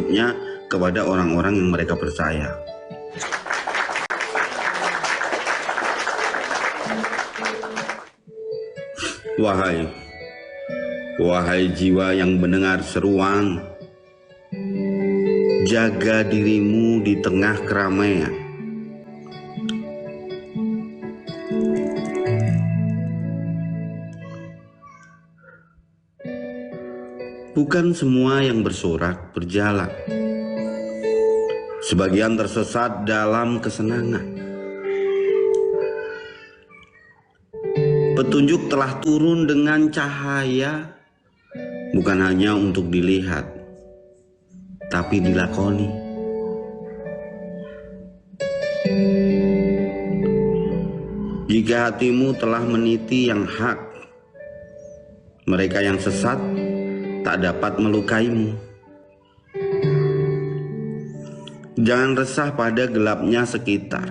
selanjutnya kepada orang-orang yang mereka percaya. Wahai jiwa yang mendengar seruan, jaga dirimu di tengah keramaian. Bukan semua yang bersorak berjalan. Sebagian tersesat dalam kesenangan. Petunjuk telah turun dengan cahaya, bukan hanya untuk dilihat, tapi dilakoni. Jika hatimu telah meniti yang hak, mereka yang sesat tak dapat melukaimu. Jangan resah pada gelapnya sekitar.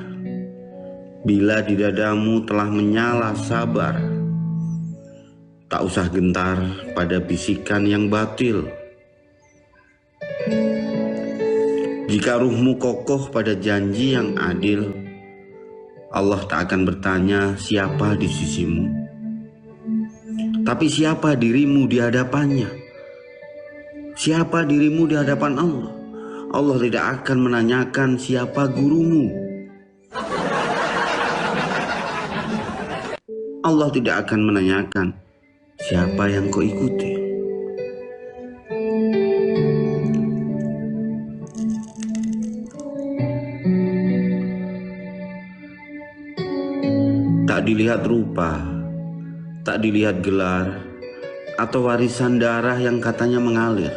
Bila di dadamu telah menyala sabar, tak usah gentar pada bisikan yang batil. Jika ruhmu kokoh pada janji yang adil, Allah tak akan bertanya siapa di sisimu, tapi siapa dirimu di hadapannya. Siapa dirimu di hadapan Allah? Allah tidak akan menanyakan siapa gurumu. Allah tidak akan menanyakan siapa yang kau ikuti. Tak dilihat rupa, tak dilihat gelar, atau warisan darah yang katanya mengalir,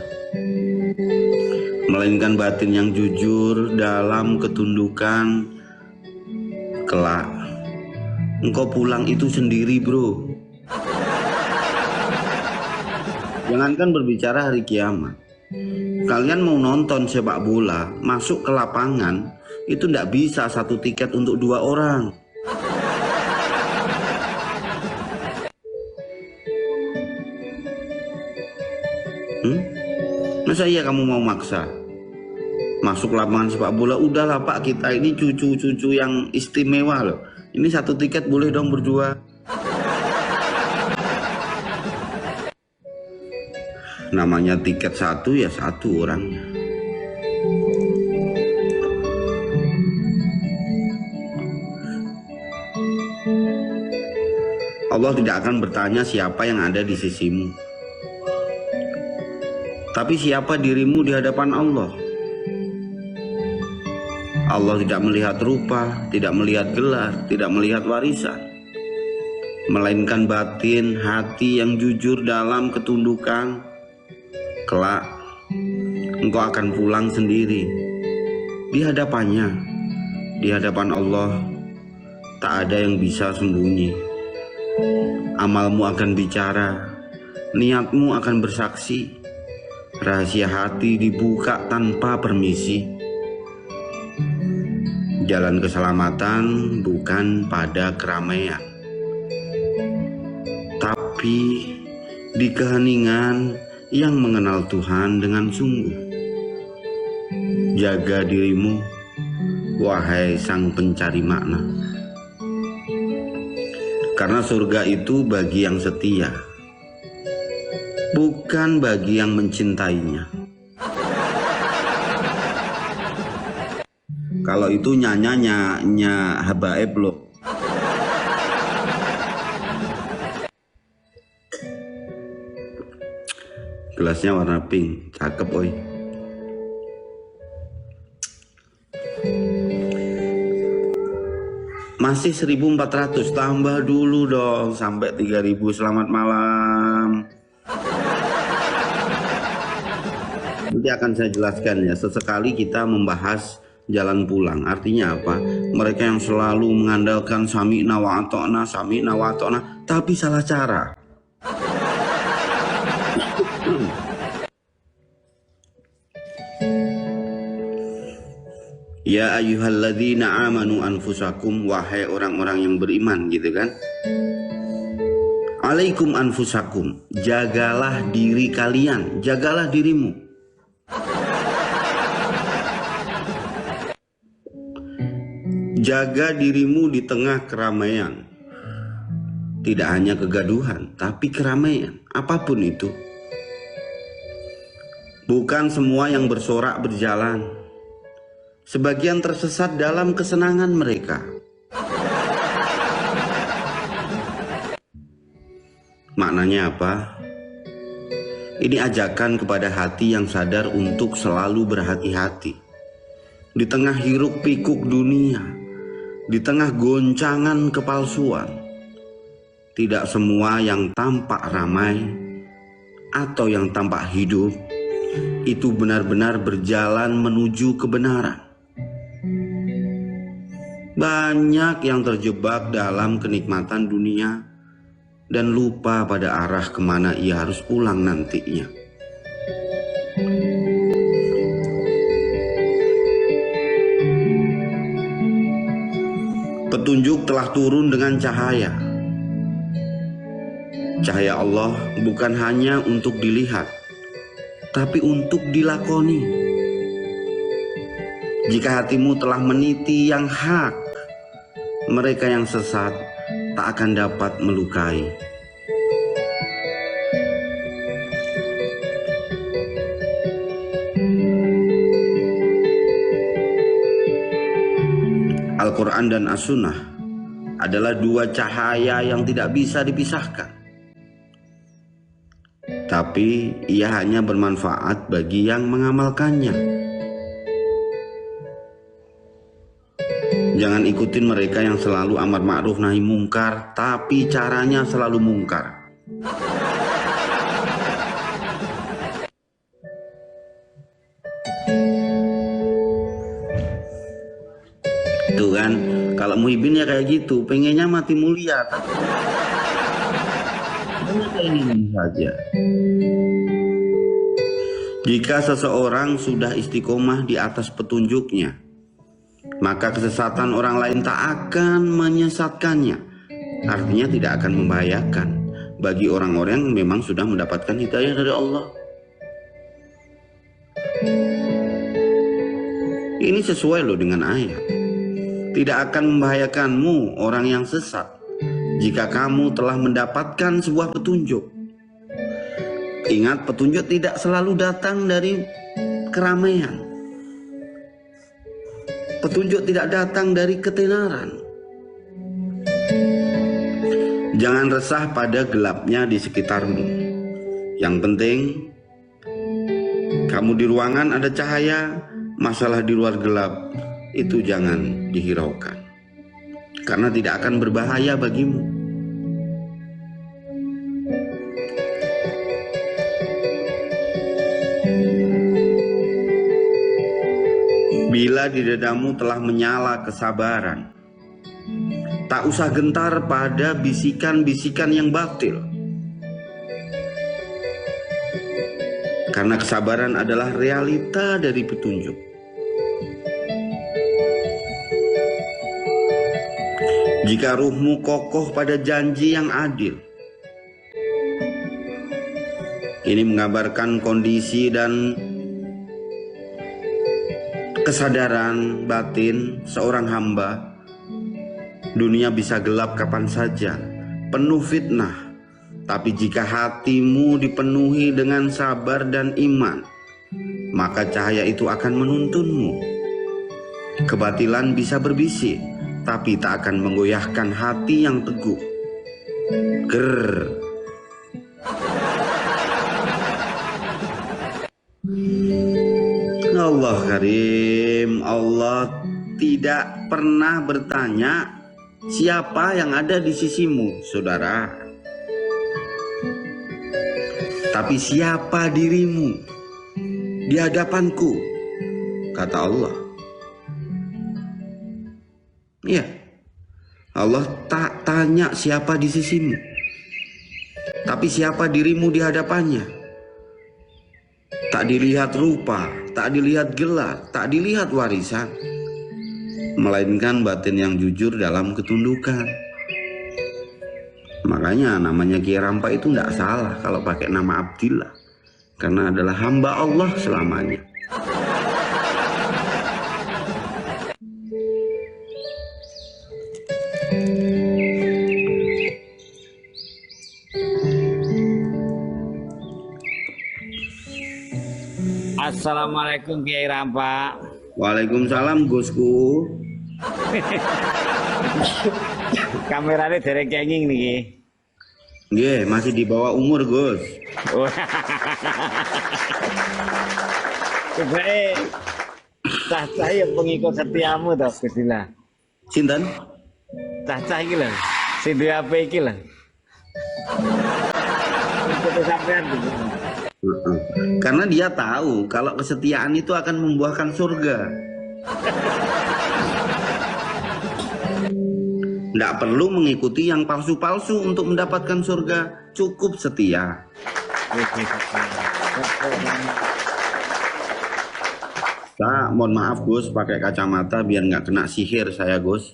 melainkan batin yang jujur dalam ketundukan. Kelak engkau pulang itu sendiri, bro. Jangankan berbicara hari kiamat, kalian mau nonton sepak bola, masuk ke lapangan, itu tidak bisa satu tiket untuk 2 orang. Masa iya kamu mau maksa masuk lapangan sepak bola? Udahlah Pak, kita ini cucu-cucu yang istimewa loh. Ini satu tiket boleh dong berdua. Namanya tiket satu ya satu orangnya. Allah tidak akan bertanya siapa yang ada di sisimu, tapi siapa dirimu di hadapan Allah. Allah tidak melihat rupa, tidak melihat gelar, tidak melihat warisan, melainkan batin hati yang jujur dalam ketundukan. Kelak engkau akan pulang sendiri di hadapannya. Di hadapan Allah tak ada yang bisa sembunyi. Amalmu akan bicara, niatmu akan bersaksi, rahasia hati dibuka tanpa permisi. Jalan keselamatan bukan pada keramaian, tapi di keheningan yang mengenal Tuhan dengan sungguh. Jaga dirimu, wahai sang pencari makna, karena surga itu bagi yang setia, bukan bagi yang mencintainya. Kalau itu nyanya habaib loh. Gelasnya warna pink, cakep oi. Masih 1400, tambah dulu dong sampai 3000. Selamat malam. Nanti akan saya jelaskan ya. Sesekali kita membahas jalan pulang. Artinya apa? Mereka yang selalu mengandalkan sami'na wa ata'na, tapi salah cara. Ya ayyuhalladzina amanu anfusakum, wahai orang-orang yang beriman, gitu kan. Alaikum anfusakum, jagalah diri kalian, jagalah dirimu. Jaga dirimu di tengah keramaian. Tidak hanya kegaduhan, tapi keramaian, apapun itu. Bukan semua yang bersorak berjalan. Sebagian tersesat dalam kesenangan mereka. Maknanya apa? Ini ajakan kepada hati yang sadar untuk selalu berhati-hati. Di tengah hiruk pikuk dunia, di tengah goncangan kepalsuan, tidak semua yang tampak ramai atau yang tampak hidup itu benar-benar berjalan menuju kebenaran. Banyak yang terjebak dalam kenikmatan dunia dan lupa pada arah kemana ia harus pulang nantinya. Petunjuk telah turun dengan cahaya. Cahaya Allah bukan hanya untuk dilihat, tapi untuk dilakoni. Jika hatimu telah meniti yang hak, mereka yang sesat tak akan dapat melukai. Al-Quran dan As-Sunnah adalah dua cahaya yang tidak bisa dipisahkan. Tapi ia hanya bermanfaat bagi yang mengamalkannya. Jangan ikutin mereka yang selalu amar ma'ruf nahi mungkar, tapi caranya selalu mungkar. Tuh kan, kalau Muhyiddin ya kayak gitu, pengennya mati mulia, tapi kayak ini saja. Jika seseorang sudah istiqomah di atas petunjuknya, maka kesesatan orang lain tak akan menyesatkannya. Artinya tidak akan membahayakan bagi orang-orang yang memang sudah mendapatkan hidayah dari Allah. Ini sesuai loh dengan ayat. Tidak akan membahayakanmu orang yang sesat jika kamu telah mendapatkan sebuah petunjuk. Ingat, petunjuk tidak selalu datang dari keramaian. Petunjuk tidak datang dari ketenaran. Jangan resah pada gelapnya di sekitarmu. Yang penting, kamu di ruangan ada cahaya, masalah di luar gelap itu jangan dihiraukan. Karena tidak akan berbahaya bagimu. Bila di dadamu telah menyala kesabaran, tak usah gentar pada bisikan-bisikan yang batil. Karena kesabaran adalah realita dari petunjuk. Jika ruhmu kokoh pada janji yang adil. Ini menggambarkan kondisi dan kesadaran batin seorang hamba. Dunia bisa gelap kapan saja, penuh fitnah. Tapi jika hatimu dipenuhi dengan sabar dan iman, maka cahaya itu akan menuntunmu. Kebatilan bisa berbisik, tapi tak akan menggoyahkan hati yang teguh. Allah Karim, Allah tidak pernah bertanya siapa yang ada di sisimu, saudara. Tapi siapa dirimu di hadapanku, kata Allah. Iya, Allah tak tanya siapa di sisimu, tapi siapa dirimu di hadapannya. Tak dilihat rupa, tak dilihat gelar, tak dilihat warisan, melainkan batin yang jujur dalam ketundukan. Makanya namanya Kiai Rampa itu tidak salah kalau pakai nama Abdillah, karena adalah hamba Allah selamanya. Assalamualaikum Kiai Rampak. Waalaikumsalam Gusku. Kameranya derek kenging nih. Nggih, masih di bawah umur, Gus. Sebaik cah-cah yang pengikut setiamu toh Gusila. Sinten? Cah-cah iki lho. Sing duwe HP iki lho. Ikut sampean gitu. Karena dia tahu kalau kesetiaan itu akan membuahkan surga. Tidak perlu mengikuti yang palsu-palsu untuk mendapatkan surga. Cukup setia. Saya mohon maaf Gus, pakai kacamata biar nggak kena sihir saya Gus.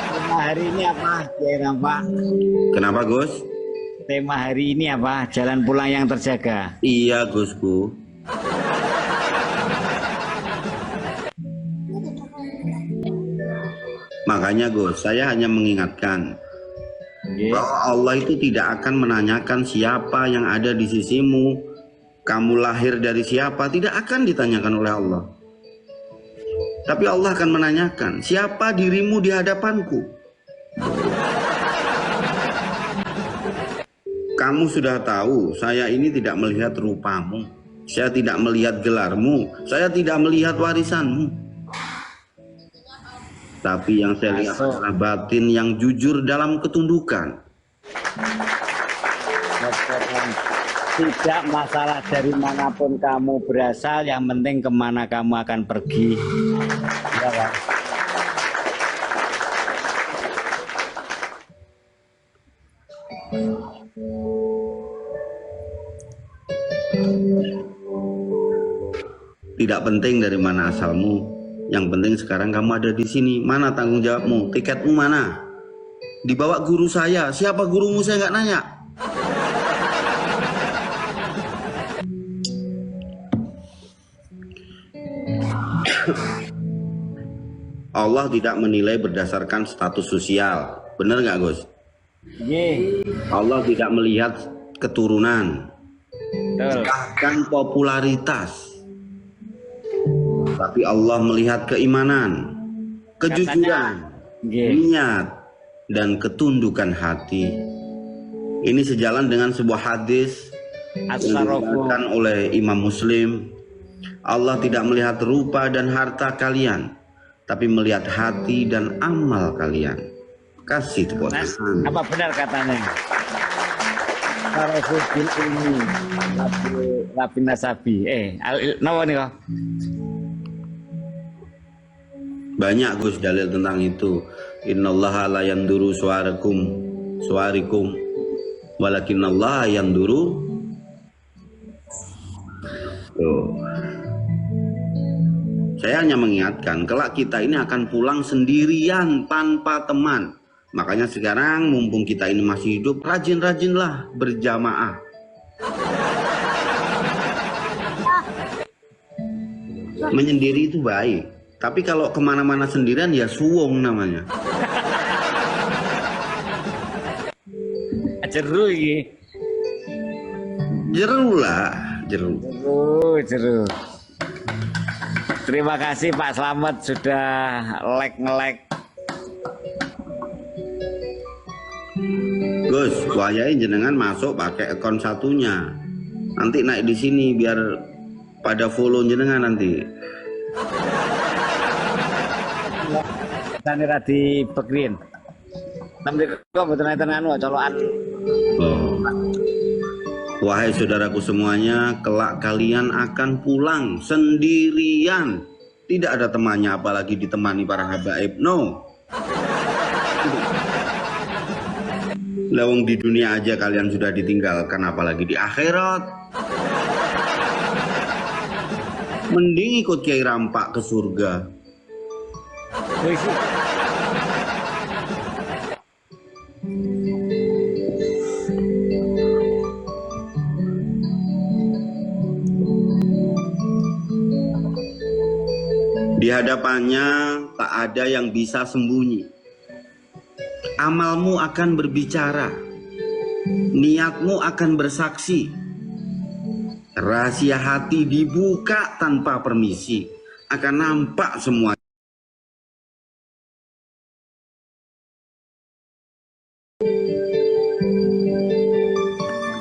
Tema hari ini apa Kiai Rampak? Kenapa Gus? Tema hari ini apa? Jalan pulang yang terjaga. Iya Gusku. Makanya Gus, saya hanya mengingatkan bahwa Allah itu tidak akan menanyakan siapa yang ada di sisimu, kamu lahir dari siapa, tidak akan ditanyakan oleh Allah. Tapi Allah akan menanyakan siapa dirimu di hadapanku. Kamu sudah tahu, saya ini tidak melihat rupamu, saya tidak melihat gelarmu, saya tidak melihat warisanmu. Tapi yang saya lihat adalah batin yang jujur dalam ketundukan. Tidak masalah dari manapun kamu berasal, yang penting kemana kamu akan pergi. Ya, Pak. Tidak penting dari mana asalmu, yang penting sekarang kamu ada di sini. Mana tanggung jawabmu? Tiketmu mana? Dibawa guru saya. Siapa gurumu saya nggak nanya. Allah tidak menilai berdasarkan status sosial. Benar nggak Gus? Allah tidak melihat keturunan, bahkan popularitas. Tapi Allah melihat keimanan, kejujuran, niat, dan ketundukan hati. Ini sejalan dengan sebuah hadis yang diriwayatkan oleh Imam Muslim. Allah tidak melihat rupa dan harta kalian, tapi melihat hati dan amal kalian. Kasih tepuk tangan. Apa benar katanya? Rasul ini Nabi Nasabi. Nawa nih kok? Banyak Gus dalil tentang itu. Innallaha la yanduru suwarikum walakinallaha yanduru. Tuh. Saya hanya mengingatkan kelak kita ini akan pulang sendirian tanpa teman. Makanya sekarang mumpung kita ini masih hidup, rajin-rajinlah berjamaah. Menyendiri itu baik, tapi kalau kemana-mana sendirian ya suwung namanya. Jeru iki. Jeru lah, jeru. Jeru. Terima kasih Pak Slamet sudah nge-like. Gus, wayahin jenengan masuk pakai akun satunya. Nanti naik di sini biar pada follow jenengan nanti. Tani radi pekrin. Tapi kok mboten enten anu colokan. Oh. Wahai saudaraku semuanya, kelak kalian akan pulang sendirian. Tidak ada temannya, apalagi ditemani para habaib. No. Lawang di dunia aja kalian sudah ditinggalkan, apalagi di akhirat. Mending ikut Kiai Rampak ke surga. Di hadapannya tak ada yang bisa sembunyi. Amalmu akan berbicara, niatmu akan bersaksi. rahasia hati dibuka tanpa permisi, akan nampak semua.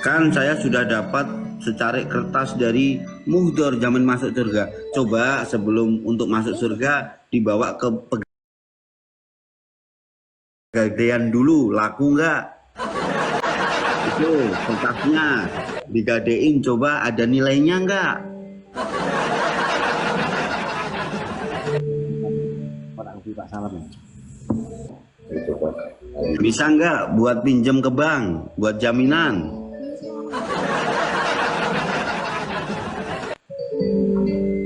Kan saya sudah dapat secarik kertas dari muhdor zaman masuk surga. Coba sebelum untuk masuk surga dibawa ke pegadaian dulu, laku nggak? Itu kertasnya digadein, coba ada nilainya nggak? Bisa nggak buat pinjam ke bank, buat jaminan?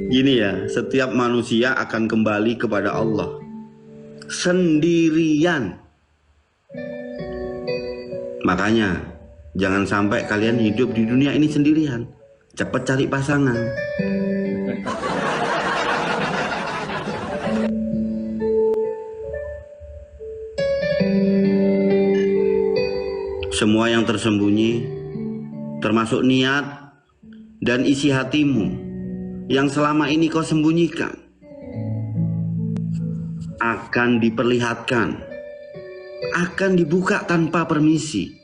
Gini ya, setiap manusia akan kembali kepada Allah sendirian. Makanya jangan sampai kalian hidup di dunia ini sendirian. Cepat cari pasangan. Semua yang tersembunyi, termasuk niat dan isi hatimu yang selama ini kau sembunyikan, akan diperlihatkan, akan dibuka tanpa permisi.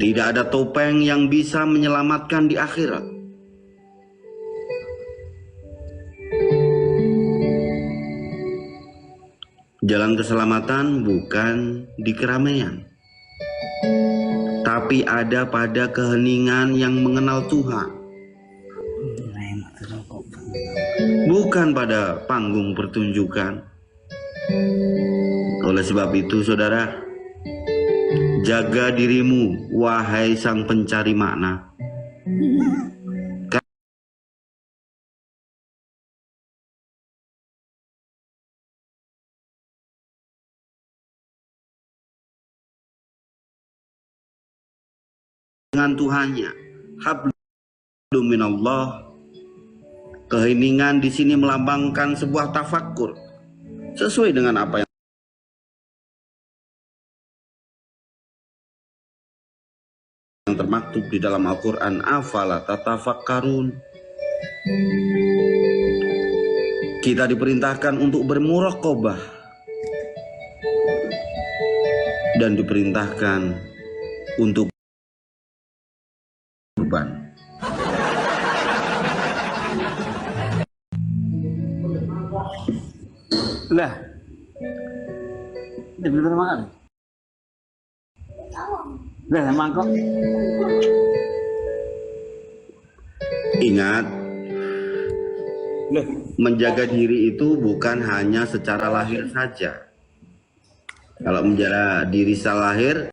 Tidak ada topeng yang bisa menyelamatkan di akhirat. Jalan keselamatan bukan di keramaian, tapi ada pada keheningan yang mengenal Tuhan. Bukan pada panggung pertunjukan. Oleh sebab itu, saudara, jaga dirimu, wahai sang pencari makna. Dengan Tuhannya, hablum minallah. Keheningan di sini melambangkan sebuah tafakkur sesuai dengan apa yang termaktub di dalam Al-Quran. Afala tatafakkarun. Kita diperintahkan untuk bermuraqabah dan diperintahkan untuk beban. Lah, ini bener makan. Lah, mangkok. Ingat, menjaga diri itu bukan hanya secara lahir saja. Kalau menjaga diri secara lahir,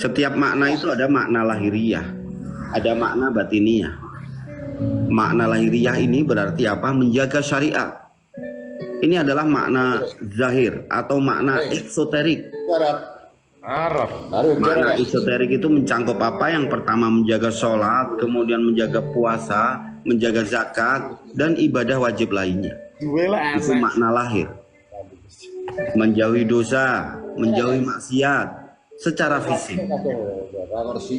setiap makna itu ada makna lahiriah, ada makna batiniah. Makna lahiriah ini berarti apa? Menjaga syariat. Ini adalah makna zahir atau makna eksoterik. Makna esoterik itu mencakup apa? Yang pertama menjaga sholat, kemudian menjaga puasa, menjaga zakat, dan ibadah wajib lainnya. Itu makna lahir. Menjauhi dosa, menjauhi maksiat secara fisik,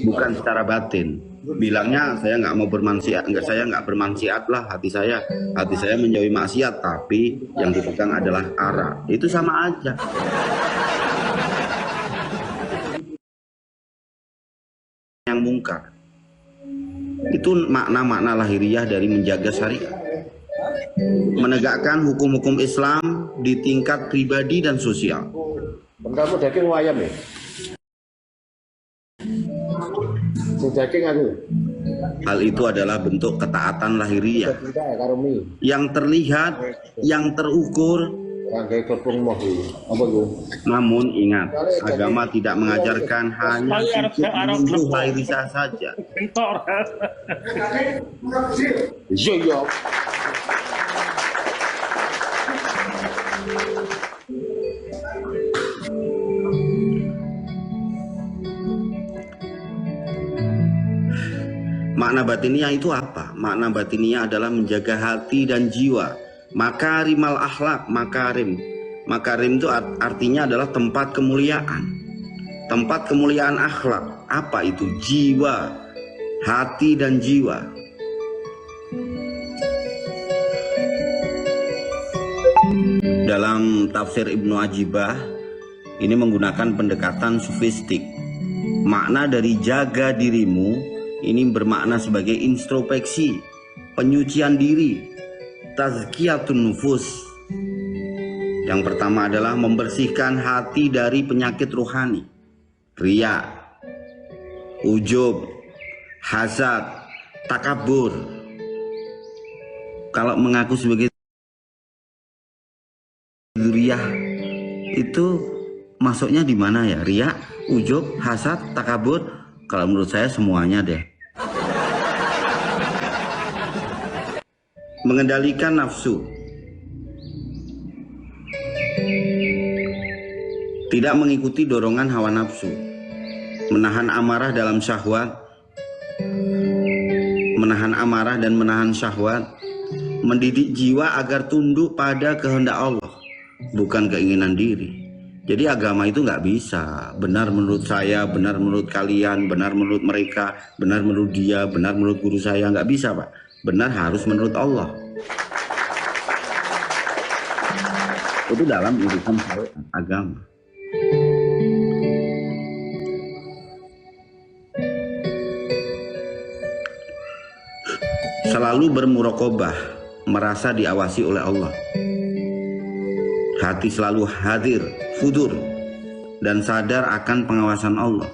bukan secara batin. Bilangnya saya nggak mau bermaksiat, saya nggak bermaksiat lah, hati saya menjauhi maksiat, tapi yang dipegang adalah arak. Itu sama aja. Yang mungkar itu makna-makna lahiriah dari menjaga syariat, menegakkan hukum-hukum Islam di tingkat pribadi dan sosial. Kamu daging wayam ya? Daging aku. Hal itu adalah bentuk ketaatan lahiriah yang terlihat, yang terukur. Namun ingat, agama tidak mengajarkan hanya sedikit menyentuh lahiriah saja. Makna batiniah itu apa? Makna batiniah adalah menjaga hati dan jiwa. Makarimal akhlak, makarim. Makarim itu artinya adalah tempat kemuliaan. Tempat kemuliaan akhlak. Apa itu? Jiwa, hati dan jiwa. Dalam tafsir Ibnu Ajibah, ini menggunakan pendekatan sufistik. Makna dari jaga dirimu ini bermakna sebagai introspeksi, penyucian diri, tazkiyatun nufus. Yang pertama adalah membersihkan hati dari penyakit rohani, riya, ujub, hasad, takabur. Kalau mengaku sebagai riya itu masuknya di mana ya? Riya, ujub, hasad, takabur. Kalau menurut saya semuanya deh. Mengendalikan nafsu, tidak mengikuti dorongan hawa nafsu, menahan amarah dalam syahwat, menahan amarah dan menahan syahwat, mendidik jiwa agar tunduk pada kehendak Allah, bukan keinginan diri. Jadi agama itu nggak bisa benar menurut saya, benar menurut kalian, benar menurut mereka, benar menurut dia, benar menurut guru saya. Nggak bisa, Pak. Benar harus menurut Allah. Itu dalam urusan agama. Selalu bermuraqabah, merasa diawasi oleh Allah. Hati selalu hadir, fudur, dan sadar akan pengawasan Allah.